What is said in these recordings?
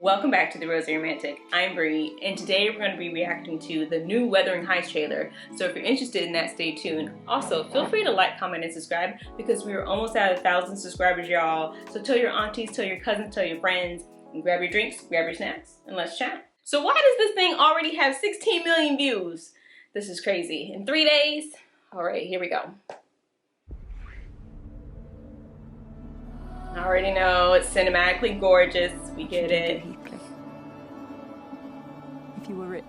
Welcome back to The Rosy Romantic. I'm Bree, and today we're going to be reacting to the new Wuthering Heights trailer. So if you're interested in that, stay tuned. Also, feel free to like, comment, and subscribe because we are almost at 1,000 subscribers, y'all. So tell your aunties, tell your cousins, tell your friends, and grab your drinks, grab your snacks, and let's chat. So why does this thing already have 16 million views? This is crazy. In 3 days? All right, here we go. I already know it's cinematically gorgeous. We get it. If you were rich.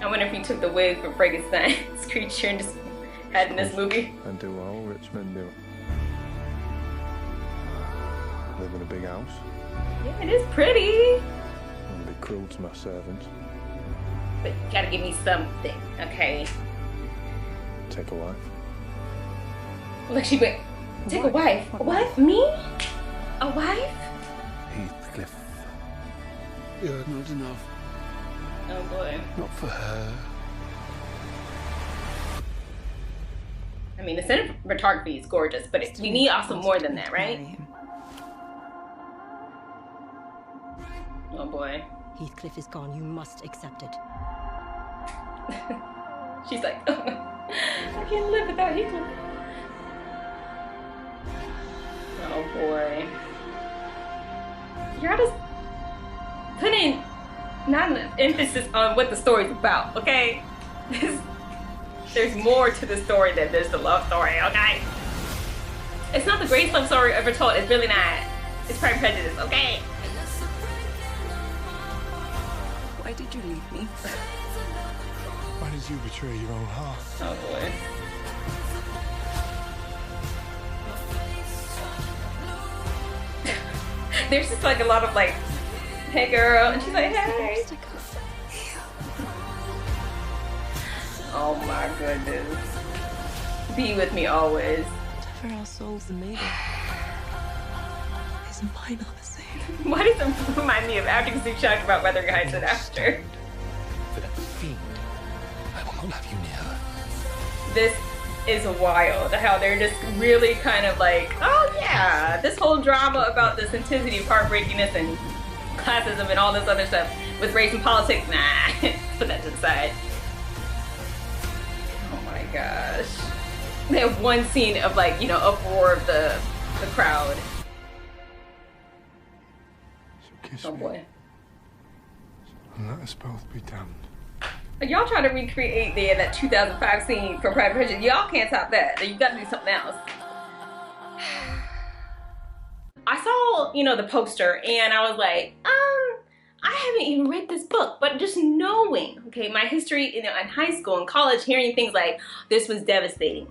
I wonder if he took the wig from Frankenstein's creature and just had in this movie. And do what all rich men do. Live in a big house. Yeah, it is pretty. And be cruel to my servants. But you gotta give me something, okay? Take a wife. Look, she went, take a wife. A wife? Me? A wife? Heathcliff. You're not enough. Oh boy. Not for her. I mean, the cinematography is gorgeous, but we need also more than that, right? Oh boy. Heathcliff is gone. You must accept it. She's like, I can't live without Heathcliff. Oh boy. Y'all just putting not an emphasis on what the story's about, okay? There's more to the story than there's the love story, okay? It's not the greatest love story ever told. It's really not. It's Pride and Prejudice, okay? Why did you leave me? Why did you betray your own heart? Oh boy. There's just like a lot of like, hey girl, and she's like, hey. Oh my goodness. Be with me always. Whatever our souls are made of, is mine are the same. Why does it remind me of After Kazoo Shock about Wuthering Heights and After? For that fiend, I will not have you near her. This is wild how they're just really kind of like, oh yeah, this whole drama about the simplicity of heartbreakiness and classism and all this other stuff with race and politics, nah, put that to the side. Oh my gosh. They have one scene of like, you know, uproar of the crowd. So kiss Oh me, boy. and let us both be damned. Y'all try to recreate that 2005 scene from Pride and Prejudice. Y'all can't top that. You gotta do something else. I saw, you know, the poster and I was like, I haven't even read this book, but just knowing, okay, my history, you know, in high school and college, hearing things like, this was devastating.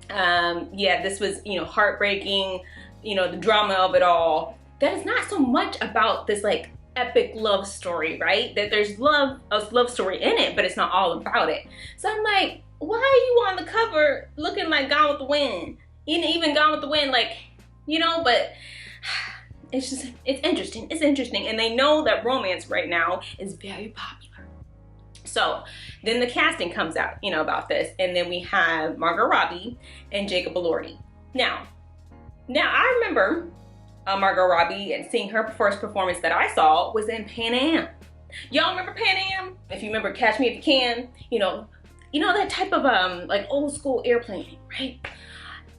Yeah, this was, you know, heartbreaking, you know, the drama of it all. That is not so much about this, like, epic love story, right? That there's a love story in it, but it's not all about it. So I'm like, why are you on the cover looking like Gone with the Wind? Even Gone with the Wind, like, you know, but it's just, it's interesting. It's interesting. And they know that romance right now is very popular. So then the casting comes out, you know, about this. And then we have Margot Robbie and Jacob Elordi. Now I remember Margot Robbie, and seeing her first performance that I saw was in Pan Am. Y'all remember Pan Am? If you remember Catch Me If You Can, you know that type of like old school airplane, right?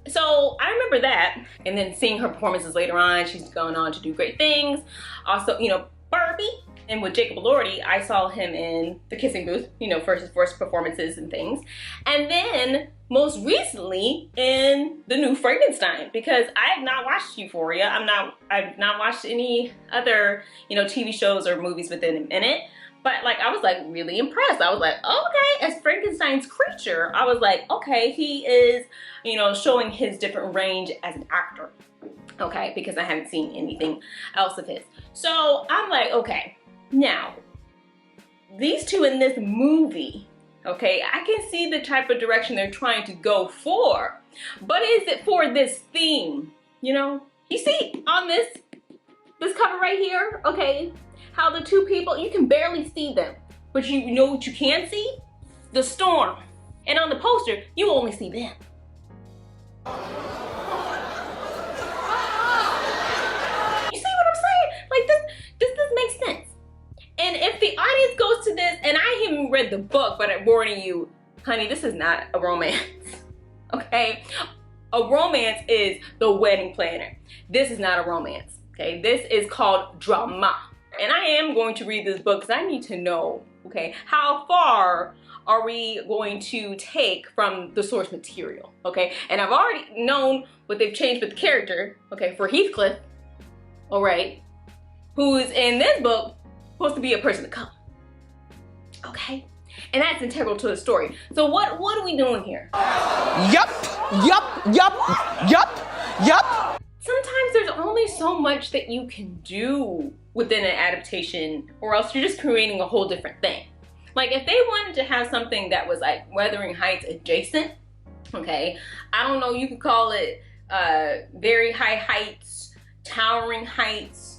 So I remember that, and then seeing her performances later on, she's going on to do great things. Also, you know, Barbie, and with Jacob Elordi, I saw him in The Kissing Booth, you know, for his first performances and things. And then most recently in the new Frankenstein, because I have not watched Euphoria. I've not watched any other, you know, TV shows or movies within him in it. But like, I was like really impressed. I was like, okay, as Frankenstein's creature, I was like, okay, he is, you know, showing his different range as an actor. Okay, because I haven't seen anything else of his. So I'm like, okay, now, these two in this movie, okay, I can see the type of direction they're trying to go for, but is it for this theme? You know, you see on this cover right here, okay, how the two people, you can barely see them, but you know what you can see? The storm. And on the poster, you only see them. You see what I'm saying? Like this, read the book, but I'm warning you, honey, this is not a romance, okay? A romance is the wedding planner. This is not a romance, okay? This is called drama. And I am going to read this book because I need to know, okay, how far are we going to take from the source material, okay? And I've already known what they've changed with the character, okay, for Heathcliff, all right, who's in this book supposed to be a person of color, okay? And that's integral to the story. So what are we doing here? Yup. Sometimes there's only so much that you can do within an adaptation, or else you're just creating a whole different thing. Like if they wanted to have something that was like Wuthering Heights adjacent, okay, I don't know, you could call it very high heights, towering heights.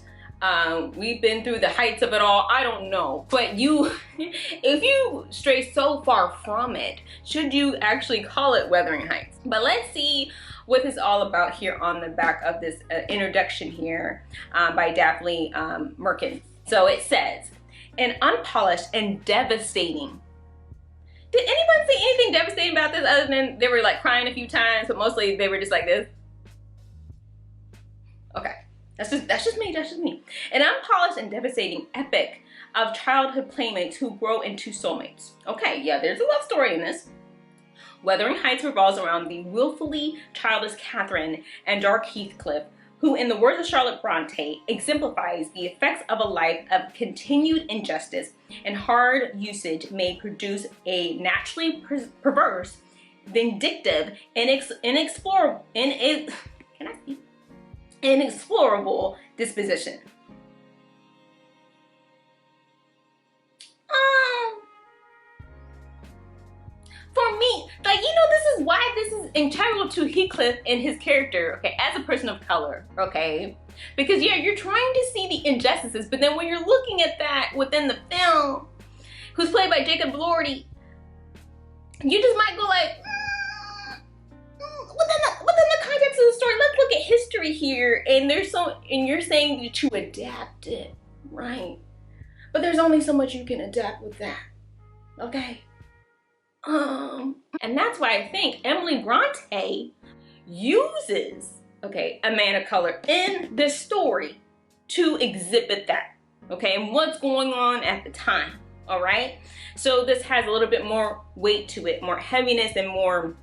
We've been through the heights of it all, I don't know. But if you stray so far from it, should you actually call it Wuthering Heights? But let's see what it's all about here on the back of this introduction here by Daphne Merkin. So it says, an unpolished and devastating. Did anyone see anything devastating about this other than they were like crying a few times, but mostly they were just like this? Okay, that's just me. An unpolished and devastating epic of childhood playmates who grow into soulmates. Okay, yeah, there's a love story in this. Wuthering Heights revolves around the willfully childless Catherine and dark Heathcliff, who, in the words of Charlotte Bronte, exemplifies the effects of a life of continued injustice and hard usage may produce a naturally perverse, vindictive, inexplorable disposition. For me, like, you know, this is why this is integral to Heathcliff and his character, okay, as a person of color, okay? Because, yeah, you're trying to see the injustices, but then when you're looking at that within the film, who's played by Jacob Elordi, you just might go like, within the context of the story, let's look at history here, and you're saying that you adapt it, right? But there's only so much you can adapt with that, okay? And that's why I think Emily Bronte uses, okay, a man of color in this story to exhibit that, okay, and what's going on at the time, all right? So this has a little bit more weight to it, more heaviness and more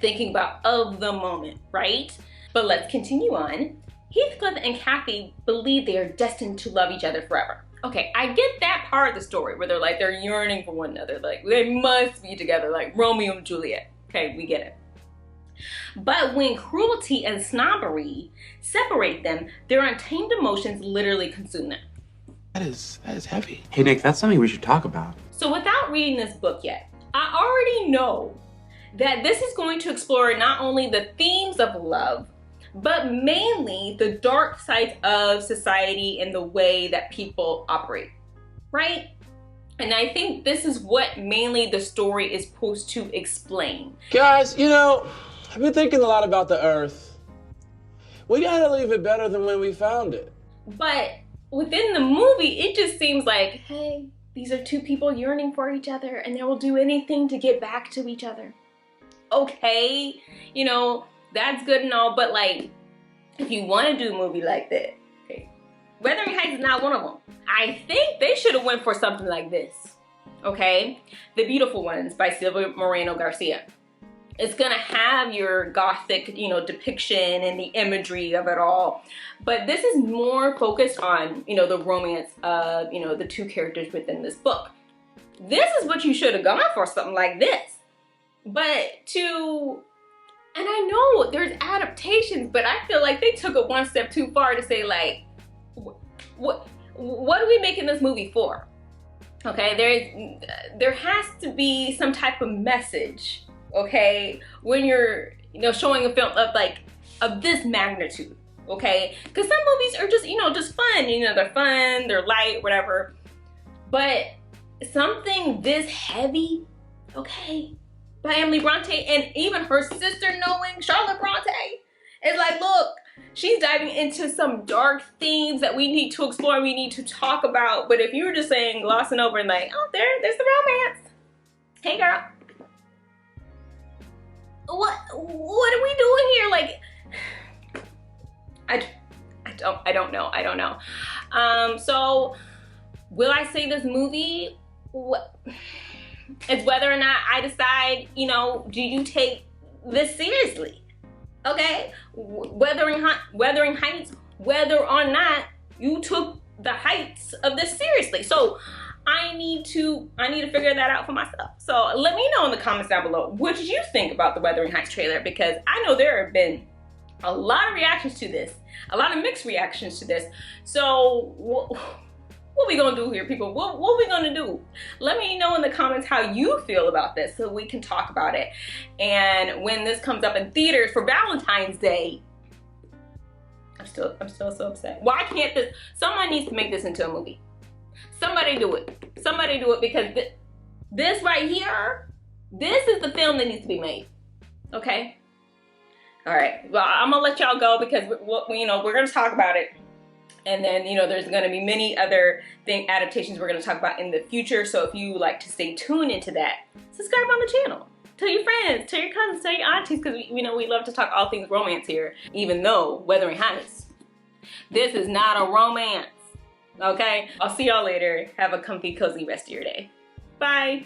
thinking about of the moment, right? But let's continue on. Heathcliff and Kathy believe they are destined to love each other forever. Okay, I get that part of the story where they're yearning for one another, like they must be together, like Romeo and Juliet. Okay, we get it. But when cruelty and snobbery separate them, their untamed emotions literally consume them. That is heavy. Hey Nick, that's something we should talk about. So without reading this book yet, I already know that this is going to explore not only the themes of love, but mainly the dark sides of society and the way that people operate, right? And I think this is what mainly the story is supposed to explain. Guys, you know, I've been thinking a lot about the Earth. We gotta leave it better than when we found it. But within the movie, it just seems like, hey, these are two people yearning for each other and they will do anything to get back to each other. Okay, you know, that's good and all, but like, if you want to do a movie like that, okay, Wuthering Heights is not one of them. I think they should have went for something like this, okay? The Beautiful Ones by Silvia Moreno Garcia. It's gonna have your gothic, you know, depiction and the imagery of it all, but this is more focused on, you know, the romance of, you know, the two characters within this book. This is what you should have gone for, something like this. And I know there's adaptations, but I feel like they took it one step too far to say like, what are we making this movie for? Okay, there has to be some type of message, okay, when you're, you know, showing a film of this magnitude, okay? Because some movies are just, you know, just fun, you know, they're fun, they're light, whatever. But something this heavy, okay, by Emily Bronte, and even her sister knowing, Charlotte Bronte, is like, look, she's diving into some dark themes that we need to explore, we need to talk about. But if you were just saying, glossing over and like, oh, there's the romance, Hey girl. What are we doing here? Like, I don't know. So will I say this movie? It's whether or not I decide, you know, do you take this seriously? Okay? Wuthering Heights, whether or not you took the heights of this seriously. So I need to figure that out for myself. So let me know in the comments down below, what did you think about the Wuthering Heights trailer? Because I know there have been a lot of reactions to this, a lot of mixed reactions to this. So what we gonna do here, people? What we gonna do? Let me know in the comments how you feel about this so we can talk about it. And when this comes up in theaters for Valentine's Day, I'm still so upset. Why can't this? Someone needs to make this into a movie. Somebody do it. Somebody do it, because this right here, this is the film that needs to be made. Okay? All right. Well, I'm gonna let y'all go because we're gonna talk about it. And then, there's going to be many other adaptations we're going to talk about in the future. So if you like to stay tuned into that, subscribe on the channel. Tell your friends, tell your cousins, tell your aunties, because we love to talk all things romance here. Even though Wuthering Heights, this is not a romance. Okay? I'll see y'all later. Have a comfy, cozy rest of your day. Bye.